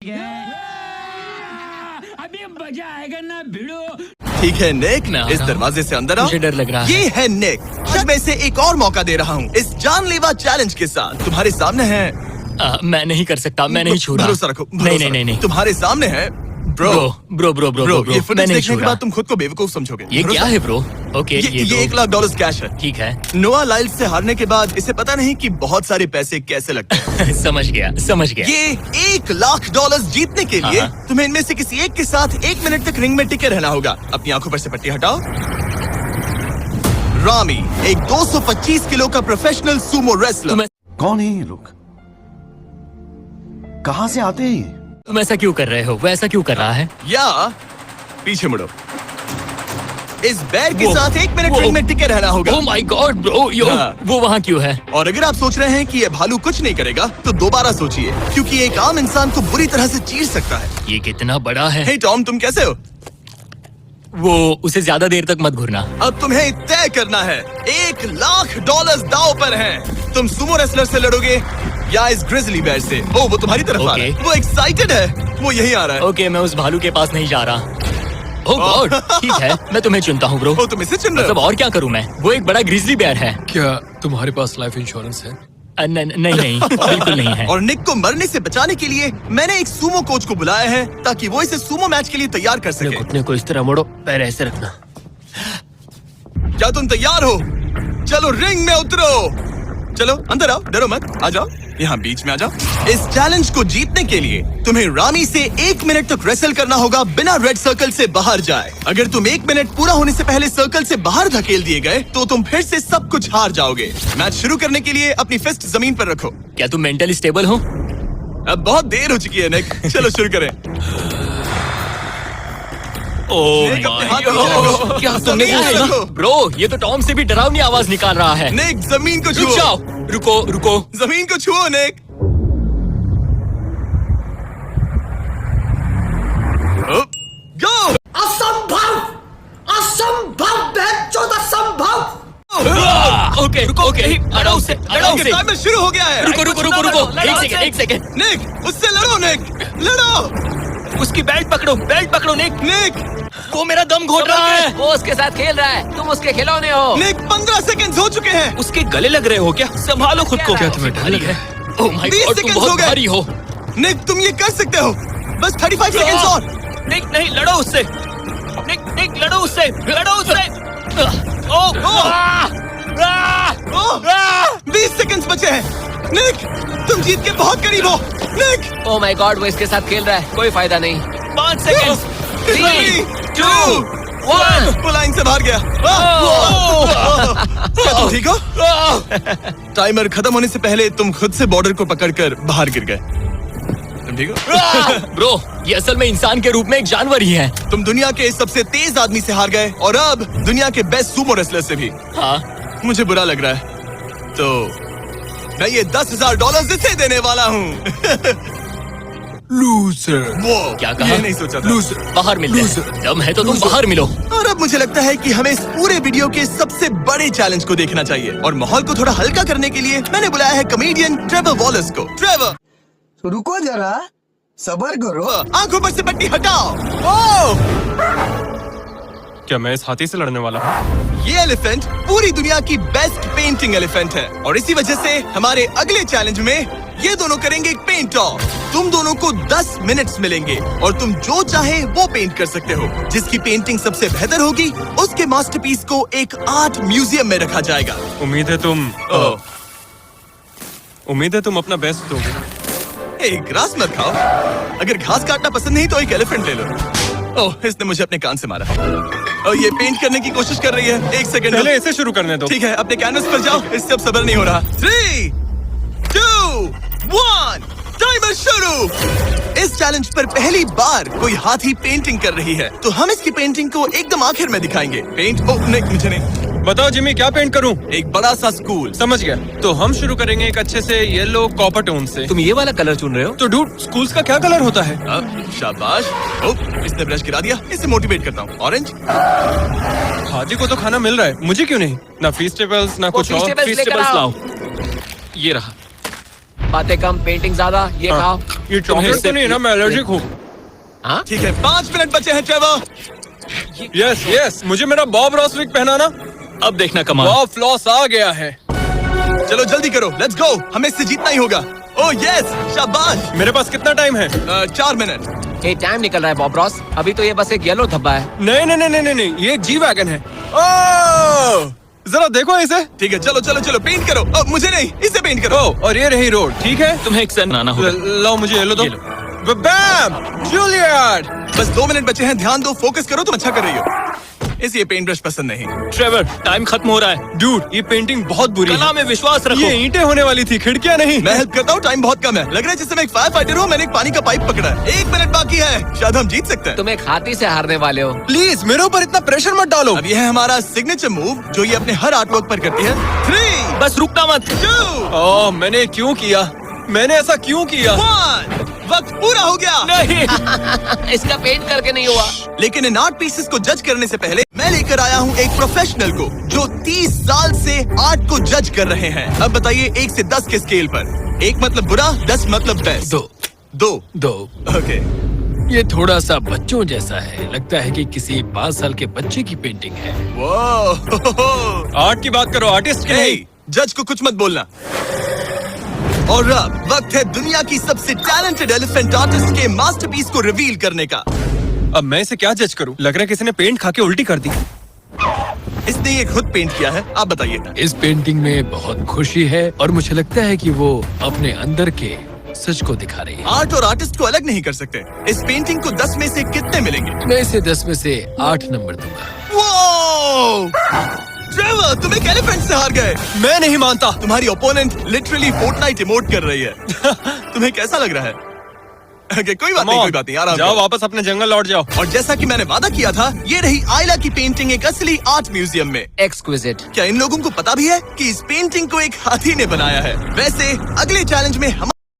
है। अभी मजा आएगा ना भिड़ो। ठीक है निक, इस दरवाजे से अंदर आओ। मुझे डर लग रहा है। ये है निक। आज मैं इसे एक और मौका दे रहा हूँ इस जानलेवा चैलेंज के साथ। तुम्हारे सामने है मैं नहीं कर सकता, मैं नहीं छू रहा। भरोसा रखो। नहीं। तुम्हारे सामने है ब्रो। ये फुटेज देखने के बाद तुम खुद को बेवकूफ समझोगे। ये क्या है ब्रो? ओके, ये $1 लाख कैश है। ठीक है। नोआ लाइल्स से हारने के बाद इसे पता नहीं कि बहुत सारे पैसे कैसे लगते हैं। समझ गया। ये $1 लाख जीतने के लिए तुम्हें इनमें से किसी एक के साथ 1 मिनट तक रिंग में टिके रहना होगा। अपनी आंखों पर से पट्टी हटाओ। रामी एक 225 किलो का प्रोफेशनल सूमो रेसलर। कौन है ये लोग? कहाँ से आते हैं ये? तुम ऐसा क्यों कर रहे हो? वो ऐसा क्यों कर रहा है? या पीछे मुड़ो। इस बैर के साथ 1 मिनट रिंग में टिके रहना होगा। ओह माय गॉड ब्रो, वो वहाँ क्यों है? और अगर आप सोच रहे हैं कि ये भालू कुछ नहीं करेगा तो दोबारा सोचिए, क्योंकि एक आम इंसान को बुरी तरह से चीर सकता है। ये कितना बड़ा है? हे टॉम, तुम कैसे हो? वो उसे ज्यादा देर तक मत घूरना। अब तुम्हें तय करना है। $1 लाख दांव पर हैं। तुम सुमो रेसलर से लड़ोगे या इस ग्रिजली बेयर से? वो तुम्हारी तरफ आ रहा है। वो एक्साइटेड है, वो यही आ रहा है। ओके, मैं उस भालू के पास नहीं जा रहा। ओह गॉड, ठीक है, मैं तुम्हें चुनता हूँ ब्रो। तुम इसे चुन रहे हो? मतलब और क्या करूँ मैं? वो एक बड़ा ग्रिजली बेयर है। क्या तुम्हारे पास लाइफ इंश्योरेंस है? नहीं, बिल्कुल नहीं है। और निक को मरने से बचाने के लिए मैंने एक सूमो कोच को बुलाया है ताकि वो इसे सूमो मैच के लिए तैयार कर सके। घुटने को इस तरह मोड़ो, पैर ऐसे रखना। क्या तुम तैयार हो? चलो रिंग में उतरो। चलो अंदर आओ, डरो मत, आ जाओ, यहाँ बीच में आ जाओ। इस चैलेंज को जीतने के लिए तुम्हें रामी से 1 मिनट तक रेसल करना होगा बिना रेड सर्कल से बाहर जाए। अगर तुम 1 मिनट पूरा होने से पहले सर्कल से बाहर धकेल दिए गए तो तुम फिर से सब कुछ हार जाओगे। मैच शुरू करने के लिए अपनी फिस्ट जमीन पर रखो। क्या तुम मेंटली स्टेबल हो? अब बहुत देर हो चुकी है निक, चलो शुरू करें। ओह क्या तुमने सुना? ब्रो, ये तो टॉम से भी डरावनी आवाज निकाल रहा है। निक जमीन को रुक छुओ। जाओ, रुको। जमीन को छुओ निक। गो। असंभव ओके, लड़ो उससे। टाइमर शुरू हो गया है। रुको, एक सेकंड। निक, उससे लड़ो निक, लड़ो। उसकी बेल्ट पकड़ो निक। वो मेरा दम घोट रहा है। वो उसके साथ खेल रहा है, तुम उसके खिलौने हो। निक 15 सेकंड हो चुके हैं। उसके गले लग रहे हो क्या? संभालो खुद को। क्या तुम्हें डर लग रहा है? ओह माय 20 गॉड, तुम सेकंड बहुत हो गए। भारी हो। निक तुम ये कर सकते हो। बस 35 सेकंड और। निक नहीं, लड़ो उससे। निक लड़ो उससे। 20 सेकंड बचे हैं। निक तुम जीत के बहुत करीब हो। निक ओह माय गॉड, वो इसके साथ खेल रहा है, कोई फायदा नहीं। 5 सेकंड। 3, 2, 1। वो लाइन से बाहर गया। क्या तुम ठीक हो? टाइमर खत्म होने से पहले तुम खुद से बॉर्डर को पकड़कर बाहर गिर गए। तुम ठीक हो? ब्रो, ये असल में इंसान के रूप में एक जानवर ही है। तुम दुनिया के सबसे तेज आदमी से हार गए और अब दुनिया के बेस्ट सूमो रेसलर से भी। हाँ, मुझे बुरा लग रहा है, तो मैं ये $10,000 इसे देने वाला हूँ। लूजर। वो क्या कहा? ये नहीं सोचा था। लूजर। बाहर मिलते हैं। दम है तो तुम बाहर मिलो। और अब मुझे लगता है कि हमें इस पूरे वीडियो के सबसे बड़े चैलेंज को देखना चाहिए और माहौल को थोड़ा हल्का करने के लिए मैंने बुलाया है कॉमेडियन ट्रेवर वॉलेस को। ट्रेवर, रुको जरा, सब्र करो। आंखों पर से पट्टी हटाओ। ओह! क्या मैं इस हाथी से लड़ने वाला हूँ? ये एलिफेंट पूरी दुनिया की बेस्ट पेंटिंग एलिफेंट है और इसी वजह से हमारे अगले चैलेंज में ये दोनों करेंगे एक पेंट ऑफ। तुम दोनों को 10 मिनट्स मिलेंगे और तुम जो चाहे वो पेंट कर सकते हो। जिसकी पेंटिंग सबसे बेहतर होगी उसके मास्टरपीस को एक आर्ट म्यूजियम में रखा जाएगा। उम्मीद है तुम अपना बेस्ट दोगे। ग्रास मत खाओ। अगर घास काटना पसंद नहीं तो एक एलिफेंट ले लो। ओह, इसने मुझे अपने कान से मारा। और ये पेंट करने की कोशिश कर रही है। 1 सेकंड पहले इसे शुरू करने दो। ठीक है, अपने कैनवस पर जाओ। इससे अब सब्र नहीं हो रहा। 3, 2, 1, टाइमर शुरू। इस चैलेंज पर पहली बार कोई हाथी पेंटिंग कर रही है, तो हम इसकी पेंटिंग को एकदम आखिर में दिखाएंगे। पेंट नहीं, मुझे नहीं। बताओ जिमी, क्या पेंट करूं? एक बड़ा सा स्कूल। समझ गया। तो हम शुरू करेंगे एक अच्छे से येलो कॉपर टोन से। तुम ये वाला कलर चुन रहे हो? तो डूड, स्कूल्स का क्या कलर होता है? शाबाश। इसने ब्रश गिरा दिया। इसे मोटिवेट करता हूँ। ऑरेंज। हाथी को तो खाना मिल रहा है, मुझे क्यों नहीं? ना फीस्टेबल्स ना कुछ और। feastables लेकर आओ। लाओ। ये रहा। बातें कम, पेंटिंग ज्यादा। ये खाओ। ये चॉकलेट तो नहीं है ना, मैं एलर्जिक हूँ। हाँ? ठीक है, 5 मिनट बचे हैं ट्रेवर। यस यस, मुझे मेरा बॉब रॉस विग पहनाना। अब देखना कमाल। बॉब फ्लॉस आ गया है। चलो जल्दी करो, लेट्स गो, हमें इससे जीतना ही होगा। ओह यस, शाबाश। मेरे पास कितना टाइम है? 4 मिनट। ये टाइम निकल रहा है बॉब रॉस। अभी तो ये बस एक येलो धब्बा है। नहीं नहीं नहीं नहीं नहीं, ये जी वैगन है। ओह, जरा देखो इसे। ठीक है, चलो चलो चलो, पेंट करो। मुझे नहीं, इसे पेंट करो। ओह, और ये रही रोड, ठीक है। तुम्हें एक सन आना होगा। लाओ मुझे येलो दो। ये लो। बैम, जूलियट। बस 2 मिनट बचे हैं, ध्यान दो, फोकस करो, तुम अच्छा कर रही हो। इसे ये पेंट ब्रश पसंद नहीं। ट्रेवर, टाइम खत्म हो रहा है। डूड, ये पेंटिंग बहुत बुरी कला है। में विश्वास रखो। ये ईंटें होने वाली थी, खिड़कियां नहीं। मैं हेल्प करता हूँ, टाइम बहुत कम है। लग रहा है जैसे मैं एक फायर फाइटर हूँ, मैंने एक पानी का पाइप पकड़ा है। 1 मिनट बाकी है, शायद हम जीत सकते हैं। तुम एक हाथी से हारने वाले हो। प्लीज मेरे ऊपर इतना प्रेशर मत डालो। अब ये है हमारा सिग्नेचर मूव, जो ये अपने हर आर्टवर्क पर करती है। 3, बस रुकना मत। 2, ओह, मैंने क्यों किया? मैंने ऐसा क्यों किया? 1। वक्त पूरा हो गया। नहीं। इसका पेंट करके नहीं हुआ। लेकिन इन आर्ट पीसेस को जज करने से पहले मैं लेकर आया हूँ एक प्रोफेशनल को, जो 30 साल से आर्ट को जज कर रहे हैं। अब बताइए 1 से 10 के स्केल पर। 1 मतलब बुरा, 10 मतलब बेस्ट। 2। ओके। ये थोड़ा सा बच्चों जैसा है। लगता है कि किसी 5 साल के बच्चे की पेंटिंग है। वो आर्ट की बात करो, आर्टिस्ट की नहीं। जज को कुछ मत बोलना। और अब वक्त है दुनिया की सबसे टैलेंटेड एलिफेंट आर्टिस्ट के मास्टरपीस को रिवील करने का। अब मैं इसे क्या जज करूं? लग रहा है किसी ने पेंट खा के उल्टी कर दी। इसने ये खुद पेंट किया है, आप बताइए। इस पेंटिंग में बहुत खुशी है और मुझे लगता है कि वो अपने अंदर के सच को दिखा रही है। आर्ट और आर्टिस्ट को अलग नहीं कर सकते। इस पेंटिंग को 10 में से कितने मिलेंगे? मैं इसे 10 में से 8 नंबर दूंगा। वो ट्रेवर, तुम एक एलिफेंट से हार गए। मैं नहीं मानता। तुम्हारी ओपोनेंट लिटरली फोर्टनाइट इमोट कर रही है। तुम्हें कैसा लग रहा है? Okay, कोई बात नहीं, कोई बात नहीं, आराम जाओ, करो। वापस अपने जंगल लौट जाओ। और जैसा कि मैंने वादा किया था, ये रही आयला की पेंटिंग एक असली आर्ट म्यूजियम में। एक्सक्विजिट। क्या इन लोगों को पता भी है कि इस पेंटिंग को एक हाथी ने बनाया है? वैसे अगले चैलेंज में हम